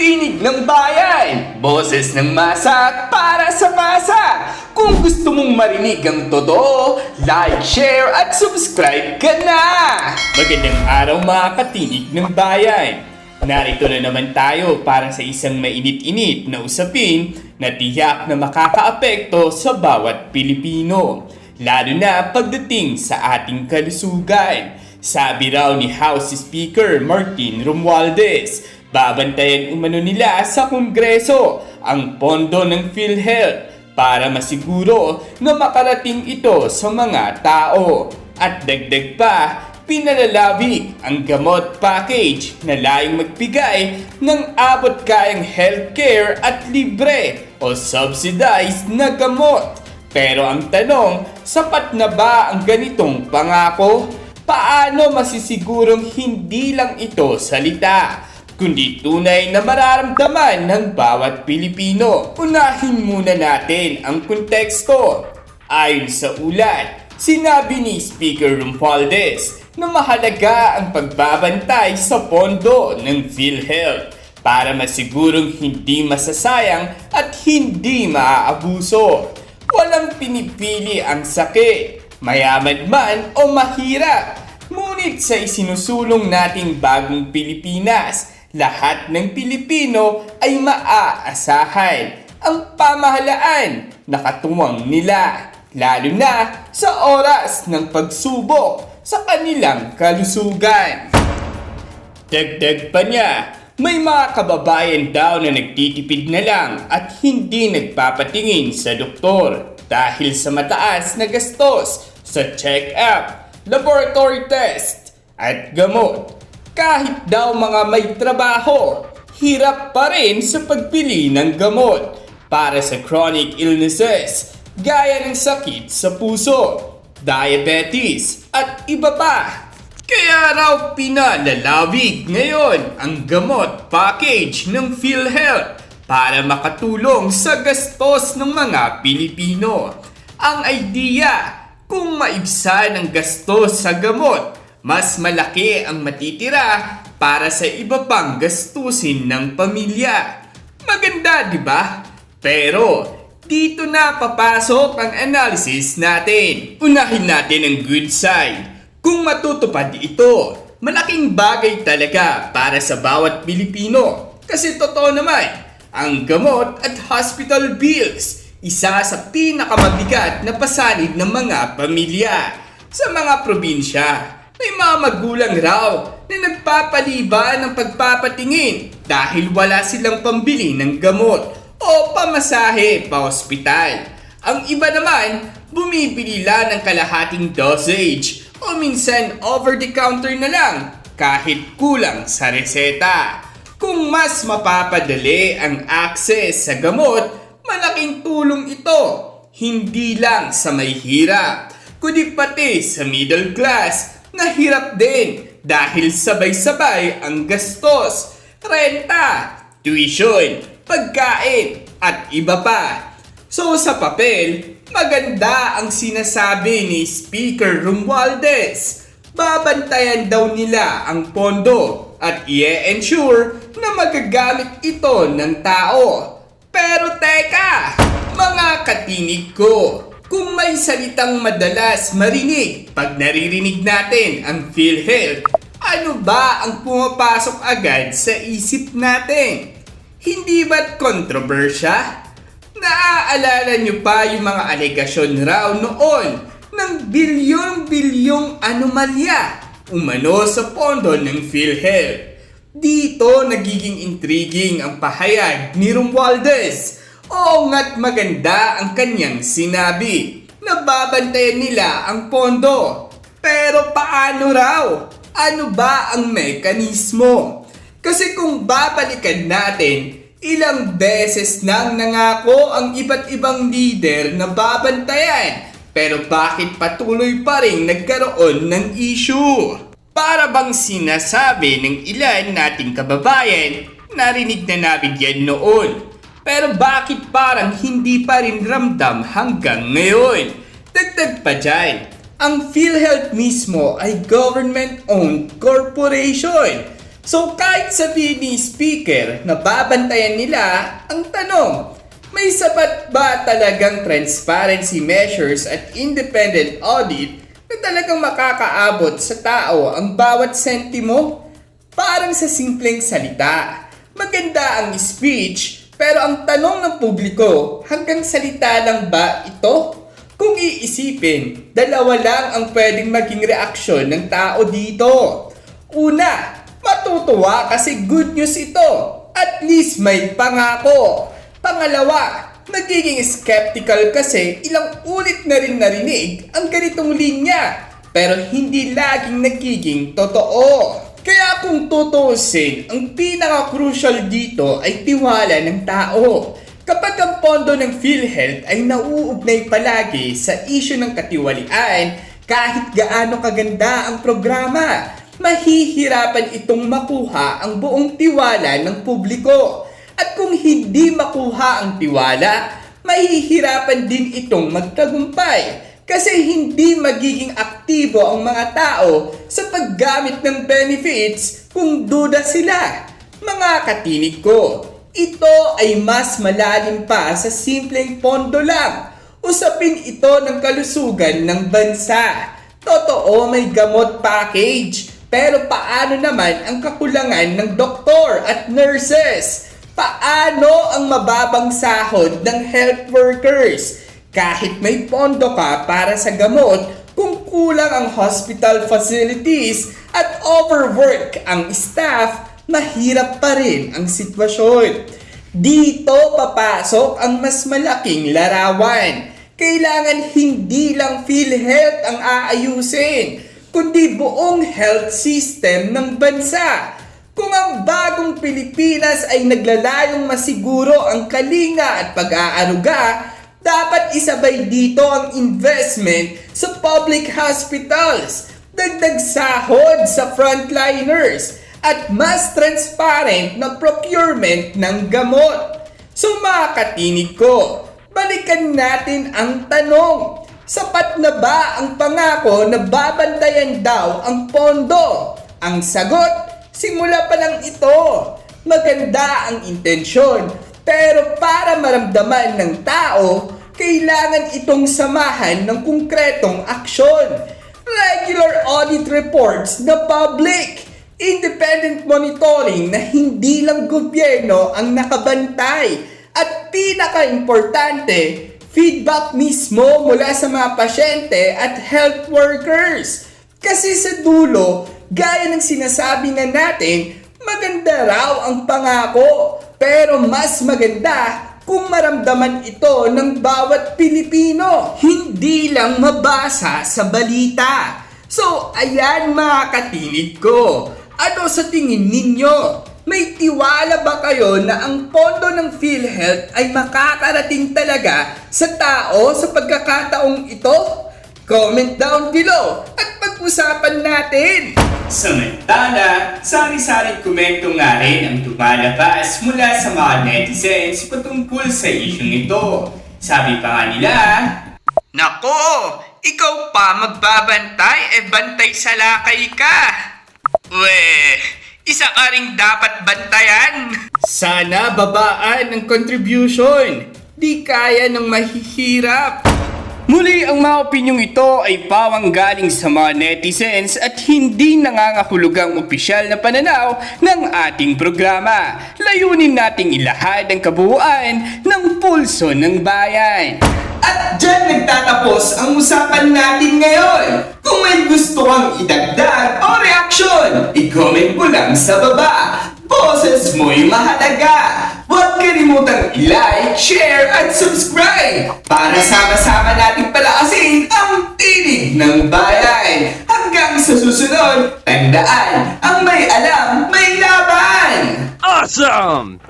Tinig ng bayan, boses ng masa para sa masa. Kung gusto mong marinig ang totoo, like, share at subscribe ka na! Magandang araw mga katinig ng bayan. Narito na naman tayo para sa isang mainit-init na usapin na tiyak na makakaapekto sa bawat Pilipino. Lalo na pagdating sa ating kalusugan. Sabi raw ni House Speaker Martin Romualdez, babantayan umano nila sa Kongreso ang pondo ng PhilHealth para masiguro na makarating ito sa mga tao. At dagdag pa, pinalalawig ang gamot package na layong magbigay ng abot kayang healthcare at libre o subsidized na gamot. Pero ang tanong, sapat na ba ang ganitong pangako? Paano masisigurong hindi lang ito salita, kundi tunay na mararamdaman ng bawat Pilipino? Unahin muna natin ang konteksto. Ayon sa ulat, sinabi ni Speaker Romualdez na mahalaga ang pagbabantay sa pondo ng PhilHealth para masigurong hindi masasayang at hindi maaabuso. Walang pinipili ang sakit, mayaman man o mahirap. Ngunit sa isinusulong nating bagong Pilipinas, lahat ng Pilipino ay maaasahan ang pamahalaan na katuwang nila, lalo na sa oras ng pagsubok sa kanilang kalusugan. Dagdag pa niya, may mga kababayan daw na nagtitipid na lang at hindi nagpapatingin sa doktor dahil sa mataas na gastos sa check-up, laboratory test at gamot. Kahit daw mga may trabaho, hirap pa rin sa pagbili ng gamot para sa chronic illnesses gaya ng sakit sa puso, diabetes at iba pa. Kaya raw pinalalawig ngayon ang gamot package ng PhilHealth para makatulong sa gastos ng mga Pilipino. Ang idea, kung maibsan ang gastos sa gamot, mas malaki ang matitira para sa iba pang gastusin ng pamilya. Maganda, di ba? Pero dito na papasok ang analysis natin. Unahin natin ang good side. Kung matutupad ito, malaking bagay talaga para sa bawat Pilipino. Kasi totoo naman, ang gamot at hospital bills, isa sa pinakamabigat na pasanig ng mga pamilya. Sa mga probinsya, may mga magulang raw na nagpapaliban ng pagpapatingin dahil wala silang pambili ng gamot o pamasahe pa ospital. Ang iba naman, bumibili lang ng kalahating dosage o minsan over-the-counter na lang kahit kulang sa reseta. Kung mas mapapadali ang access sa gamot, malaking tulong ito. Hindi lang sa may hirap, kundi pati sa middle class na hirap din dahil sabay-sabay ang gastos, renta, tuition, pagkain at iba pa. So sa papel, maganda ang sinasabi ni Speaker Romualdez. Babantayan daw nila ang pondo at i-ensure na magagamit ito ng tao. Pero teka, mga katinig ko, kung may salitang madalas marinig pag naririnig natin ang PhilHealth, ano ba ang pumapasok agad sa isip natin? Hindi ba't kontrobersya? Naaalala niyo pa yung mga alegasyon raw noon ng bilyong-bilyong anomalya umano sa pondo ng PhilHealth. Dito nagiging intriguing ang pahayag ni Romualdez. Oo nga't maganda ang kanyang sinabi na babantayan nila ang pondo. Pero paano raw? Ano ba ang mekanismo? Kasi kung babalikan natin, ilang beses nang nangako ang iba't ibang leader na babantayan. Pero bakit patuloy pa rin nagkaroon ng issue? Para bang sinasabi ng ilan nating kababayan, narinig na namin yan noon. Pero bakit parang hindi pa rin ramdam hanggang ngayon? Dagdag pa dyan, ang PhilHealth mismo ay government-owned corporation. So kahit sabihin ni speaker na babantayan nila, ang tanong, may sapat ba talagang transparency measures at independent audit na talagang makakaabot sa tao ang bawat sentimo? Parang sa simpleng salita, maganda ang speech, pero ang tanong ng publiko, hanggang salita lang ba ito? Kung iisipin, dalawa lang ang pwedeng maging reaksyon ng tao dito. Una, matutuwa kasi good news ito. At least may pangako. Pangalawa, nagiging skeptical kasi ilang ulit na rin narinig ang ganitong linya. Pero hindi laging nagiging totoo. Kaya kung tutuusin, ang pinaka-crucial dito ay tiwala ng tao. Kapag ang pondo ng PhilHealth ay nauugnay palagi sa isyu ng katiwalian, kahit gaano kaganda ang programa, mahihirapan itong makuha ang buong tiwala ng publiko. At kung hindi makuha ang tiwala, mahihirapan din itong magtagumpay kasi hindi magiging aktibo ang mga tao sa paggamit ng benefits kung duda sila. Mga katinig ko, ito ay mas malalim pa sa simpleng pondo lang. Usapin ito ng kalusugan ng bansa. Totoo, may gamot package. Pero paano naman ang kakulangan ng doktor at nurses? Paano ang mababang sahod ng health workers? Kahit may pondo ka para sa gamot, kung kulang ang hospital facilities at overwork ang staff, mahirap pa rin ang sitwasyon. Dito papasok ang mas malaking larawan. Kailangan hindi lang PhilHealth ang aayusin, kundi buong health system ng bansa. Kung ang bagong Pilipinas ay naglalayong masiguro ang kalinga at pag-aaruga, dapat isabay dito ang investment sa public hospitals, dagdag sahod sa frontliners, at mas transparent na procurement ng gamot. So mga katinig ko, balikan natin ang tanong. Sapat na ba ang pangako na babantayan daw ang pondo? Ang sagot, simula pa lang ito. Maganda ang intensyon, pero para maramdaman ng tao, kailangan itong samahan ng konkretong aksyon. Regular audit reports na public, independent monitoring na hindi lang gobyerno ang nakabantay, at pinaka-importante, feedback mismo mula sa mga pasyente at health workers. Kasi sa dulo, gaya ng sinasabi nga natin, maganda raw ang pangako, pero mas maganda kung maramdaman ito ng bawat Pilipino, hindi lang mabasa sa balita. So, ayan mga katinig ko. Ano sa tingin ninyo? May tiwala ba kayo na ang pondo ng PhilHealth ay makakarating talaga sa tao sa pagkakataong ito? Comment down below at pag-usapan natin! Samantala, sari-saring komento nga rin ang lumalabas mula sa mga netizens patungkol sa isyong ito. Sabi pa nga nila, "Nako, ikaw pa magbabantay, bantay sa lakay ka. Weh, isa ka ring dapat bantayan." Sana babaan ang contribution. Di kaya ng mahihirap. Muli, ang mga opinyong ito ay pawang galing sa mga netizens at hindi nangangahulugang opisyal na pananaw ng ating programa. Layunin nating ilahad ang kabuuan ng pulso ng bayan. At dyan nagtatapos ang usapan natin ngayon. Kung may gusto kang idagdag o reaksyon, i-comment mo lang sa baba. Boses mo'y mahalaga. Huwag kalimutang i-like, share at subscribe para sama-sama nating palakasin ang tinig ng bayan. Hanggang sa susunod, tandaan, ang may alam, may laban! Awesome!